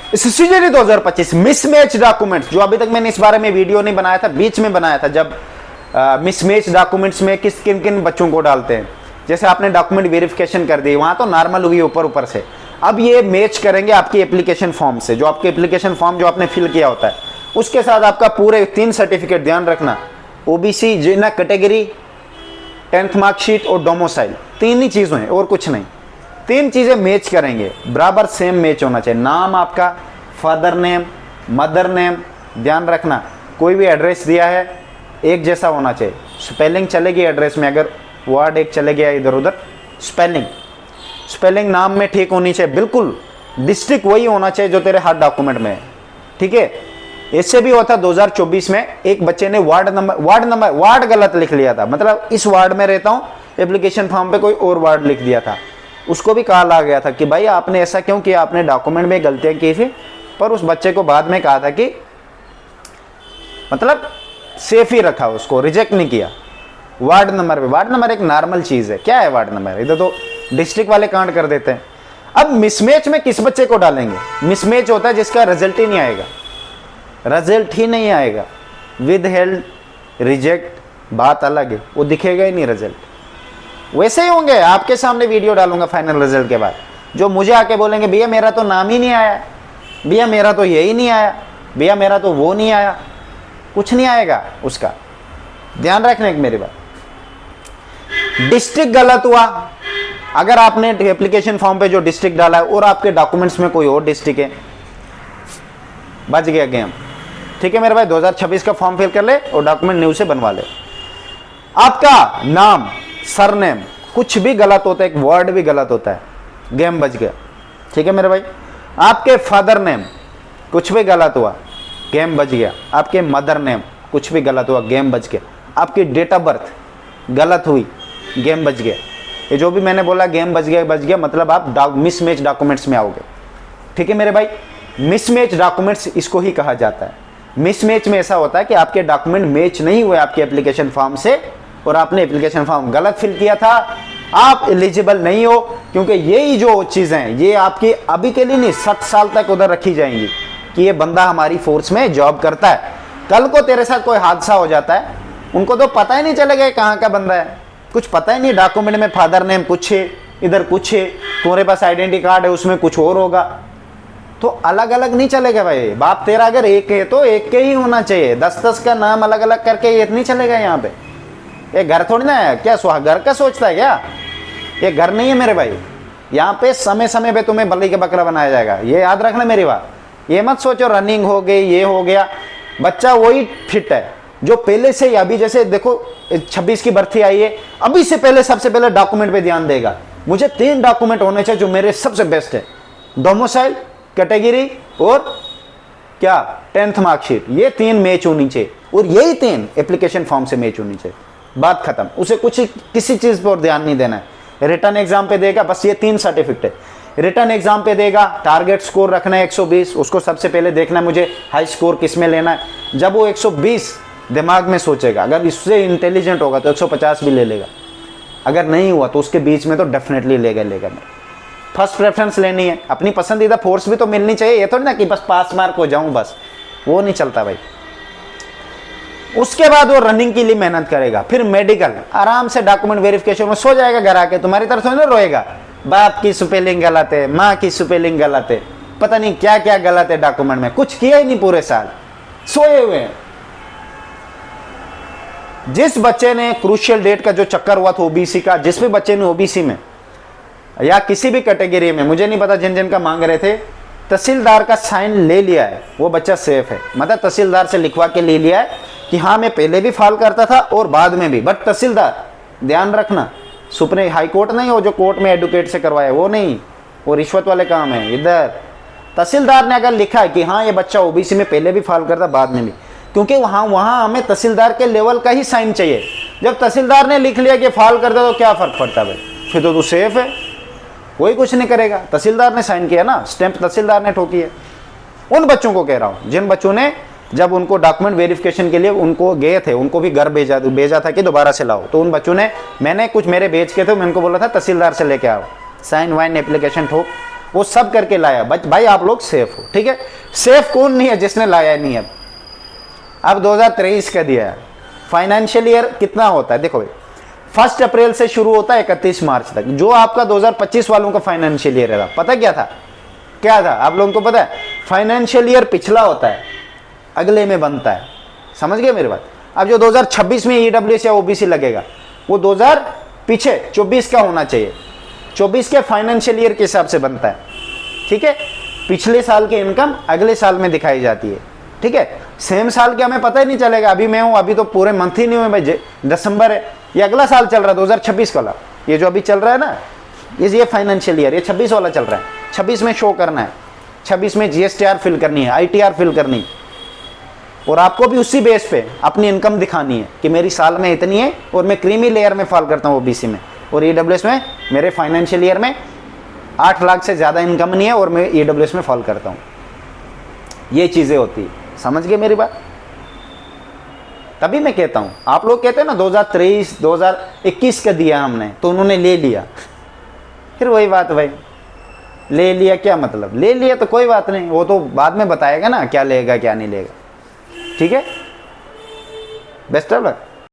CGD 2025 mismatch documents, जो अभी तक मैंने इस बारे में वीडियो नहीं बनाया था, बीच में बनाया था, जब मिसमैच डॉक्यूमेंट्स में किन किन बच्चों को डालते हैं। जैसे आपने डॉक्यूमेंट वेरिफिकेशन कर दी, वहां तो नॉर्मल हुई ऊपर ऊपर से, अब ये मैच करेंगे आपकी एप्लीकेशन फॉर्म से, जो आपके एप्लीकेशन फॉर्म जो आपने फिल किया होता है उसके साथ आपका पूरे 3 सर्टिफिकेट, ध्यान रखना, ओबीसी जिना कैटेगरी, 10th मार्कशीट और डोमिसाइल, 3 ही चीज़ें हैं और कुछ नहीं। 3 चीज़ें मैच करेंगे, बराबर सेम मैच होना चाहिए। नाम आपका, फादर नेम, मदर नेम, ध्यान रखना कोई भी एड्रेस दिया है एक जैसा होना चाहिए। स्पेलिंग चलेगी एड्रेस में, अगर वर्ड एक चले गया इधर उधर, स्पेलिंग नाम में ठीक होनी चाहिए बिल्कुल। डिस्ट्रिक्ट वही होना चाहिए जो तेरे हर डॉक्यूमेंट में है, ठीक है। इससे भी होता 2024 में एक बच्चे ने वार्ड गलत लिख लिया था, मतलब इस वार्ड में रहता हूँ, एप्लीकेशन फॉर्म पे कोई और वार्ड लिख दिया था। उसको भी कहा गया था कि भाई आपने ऐसा क्यों किया, आपने डॉक्यूमेंट में गलतियां की थी। पर उस बच्चे को बाद में कहा था कि मतलब सेफ ही रखा, उसको रिजेक्ट नहीं किया। वार्ड नंबर एक नॉर्मल चीज़ है, क्या है वार्ड नंबर, इधर तो डिस्ट्रिक्ट वाले कांड कर देते हैं। अब मिसमैच में किस बच्चे को डालेंगे? मिसमैच होता है जिसका रिजल्ट ही नहीं आएगा, विद हेल्ड, रिजेक्ट, बात अलग है, वो दिखेगा ही नहीं रिजल्ट। वैसे ही होंगे, आपके सामने वीडियो डालूंगा फाइनल रिजल्ट के बाद, जो मुझे आके बोलेंगे भैया मेरा तो नाम ही नहीं आया, भैया मेरा तो यही नहीं आया, भैया मेरा तो वो नहीं आया, कुछ नहीं आएगा उसका। ध्यान रखने की मेरी बात। डिस्ट्रिक्ट गलत हुआ, अगर आपने एप्लीकेशन फॉर्म पे जो डिस्ट्रिक्ट डाला है और आपके डॉक्यूमेंट्स में कोई और डिस्ट्रिक्ट है, बच गया गेम, ठीक है मेरे भाई। 2026 का फॉर्म फिल कर ले और डॉक्यूमेंट न्यू से बनवा ले। आपका नाम, सरनेम कुछ भी गलत होता है, एक वर्ड भी गलत होता है, गेम बच गया, ठीक है मेरे भाई। आपके फादर नेम कुछ भी गलत हुआ, गेम बच गया। आपके मदर नेम कुछ भी गलत हुआ, गेम बच गया। आपकी डेट ऑफ बर्थ गलत हुई, गेम बच गया। ये जो भी मैंने बोला गेम बच गया, मतलब आप मिसमैच डॉक्यूमेंट्स में आओगे, ठीक है मेरे भाई। मिसमैच डॉक्यूमेंट्स इसको ही कहा जाता है। मिसमैच में ऐसा होता है कि आपके डॉक्यूमेंट मैच नहीं हुए आपके एप्लीकेशन फॉर्म से, और आपने एप्लीकेशन फॉर्म गलत फिल किया था, आप एलिजिबल नहीं हो। क्योंकि यही जो चीज़ें हैं ये आपकी अभी के लिए नहीं, 60 साल तक उधर रखी जाएंगी कि ये बंदा हमारी फोर्स में जॉब करता है। कल को तेरे साथ कोई हादसा हो जाता है, उनको तो पता ही नहीं चलेगा कहाँ का बंदा है, कुछ पता ही नहीं। डॉक्यूमेंट में फादर नेम कुछ है, इधर कुछ है, तुम्हारे पास आइडेंटिटी कार्ड है उसमें कुछ और होगा, तो अलग अलग नहीं चलेगा भाई। बाप तेरा अगर एक है तो एक के ही होना चाहिए, 10-10 का नाम अलग अलग करके ये नहीं चलेगा। यहाँ पे ये घर थोड़ी ना है, क्या घर का सोचता है क्या? ये घर नहीं है मेरे भाई। यहाँ पे समय समय पे तुम्हें बलि के बकरा बनाया जाएगा, ये याद रखना मेरी बात। ये मत सोचो रनिंग हो गई, ये हो गया, बच्चा वही फिट है जो पहले से ही। अभी जैसे देखो 26 की भर्ती आई है, अभी से पहले सबसे पहले डॉक्यूमेंट पे ध्यान देगा। मुझे 3 डॉक्यूमेंट होने चाहिए जो मेरे सबसे बेस्ट है, डोमिसाइल, कैटेगरी और क्या 10th मार्कशीट, ये 3 मैच होनी चाहिए, और यही 3 एप्लीकेशन फॉर्म से मैच होनी चाहिए। बात खत्म, उसे कुछ किसी चीज पर ध्यान नहीं देना है। रिटर्न एग्जाम पे देगा, बस ये 3 सर्टिफिकेट है। रिटर्न एग्जाम पे देगा, टारगेट स्कोर रखना है 120, उसको सबसे पहले देखना है मुझे हाई स्कोर किस में लेना है। जब वो 120 दिमाग में सोचेगा, अगर इससे इंटेलिजेंट होगा तो 150 भी ले लेगा, अगर नहीं हुआ तो उसके बीच में तो डेफिनेटली लेगा। फर्स्ट प्रेफरेंस लेनी है, अपनी पसंदीदा फोर्स भी तो मिलनी चाहिए। ये थोड़ी ना कि बस पास मार्क हो जाऊं, बस वो नहीं चलता भाई। उसके बाद वो रनिंग के लिए मेहनत करेगा, फिर मेडिकल, आराम से डॉक्यूमेंट वेरिफिकेशन में सो जाएगा घर आके, तुम्हारी तरफ से ना रोएगा, बाप की स्पेलिंग गलत है, माँ की स्पेलिंग गलत है, पता नहीं क्या क्या गलत है डॉक्यूमेंट में, कुछ किया ही नहीं पूरे साल, सोए हुए हैं। जिस बच्चे ने क्रूशियल डेट का जो चक्कर हुआ था ओबीसी का, जिस भी बच्चे ने ओबीसी में या किसी भी कैटेगरी में, मुझे नहीं पता, जिन जिन का मांग रहे थे, तहसीलदार का साइन ले लिया है, वो बच्चा सेफ है। मतलब तहसीलदार से लिखवा के ले लिया है कि हाँ मैं पहले भी फाल करता था और बाद में भी, बट तहसीलदार, ध्यान रखना, सुप्रीम हाई कोर्ट नहीं हो जो कोर्ट में एडवोकेट से करवाए, वो नहीं, वो रिश्वत वाले काम है। इधर तहसीलदार ने अगर लिखा है कि हाँ ये बच्चा ओबीसी में पहले भी फाल करता बाद में भी, क्योंकि वहाँ हमें तहसीलदार के लेवल का ही साइन चाहिए। जब तहसीलदार ने लिख लिया कि फाल करता तो क्या फ़र्क पड़ता भाई, फिर तो तू सेफ है, कोई कुछ नहीं करेगा। तहसीलदार ने साइन किया ना, स्टैंप तहसीलदार ने ठोकी है। उन बच्चों को कह रहा हूँ जिन बच्चों ने जब उनको डॉक्यूमेंट वेरिफिकेशन के लिए उनको गए थे, उनको भी घर भेजा था कि दोबारा से लाओ, तो उन बच्चों ने, मैंने कुछ मेरे भेज के थे, मैं उनको बोला था तहसीलदार से लेके आओ, साइन वाइन एप्लीकेशन ठोक, वो सब करके लाया। भाई आप लोग सेफ हो, ठीक है। सेफ कौन नहीं है जिसने लाया नहीं है। अब 2023 का दिया है फाइनेंशियल ईयर कितना होता है, देखो भाई 1 अप्रैल से शुरू होता है 31 मार्च तक। जो आपका 2025 वालों का फाइनेंशियल ईयर था, पता क्या था, क्या था आप लोगों को पता है? फाइनेंशियल ईयर पिछला होता है, अगले में बनता है। समझ गए मेरी बात? अब जो 2026 में ईडब्ल्यूएस या ओबीसी लगेगा वो 2000 पीछे 24 का होना चाहिए। 24 के फाइनेंशियल ईयर के हिसाब से बनता है, ठीक है। पिछले साल की इनकम अगले साल में दिखाई जाती है, ठीक है। सेम साल के हमें पता ही नहीं चलेगा। अभी मैं हूं, अभी तो पूरे मंथ ही नहीं हुए भाई, दिसंबर है, ये अगला साल चल रहा है 2026 वाला। ये जो अभी चल रहा है ना, ये फाइनेंशियल ईयर, ये 26 वाला चल रहा है। 26 में शो करना है, 26 में जीएसटीआर फिल करनी है, आईटीआर फिल करनी है, और आपको भी उसी बेस पे अपनी इनकम दिखानी है कि मेरी साल में इतनी है और मैं क्रीमी लेयर में फॉल करता हूँ ओबीसी में, और ईडब्ल्यूएस में मेरे फाइनेंशियल ईयर में 8 लाख से ज़्यादा इनकम नहीं है और मैं ईडब्ल्यूएस में फॉल करता हूँ। ये चीज़ें होती है, समझ गए मेरी बात? तभी मैं कहता हूँ, आप लोग कहते हैं ना 2023 2021 का दिया हमने तो उन्होंने ले लिया। फिर वही बात भाई, ले लिया क्या मतलब? ले लिया तो कोई बात नहीं, वो तो बाद में बताएगा ना क्या लेगा क्या नहीं लेगा, ठीक है। Best of luck.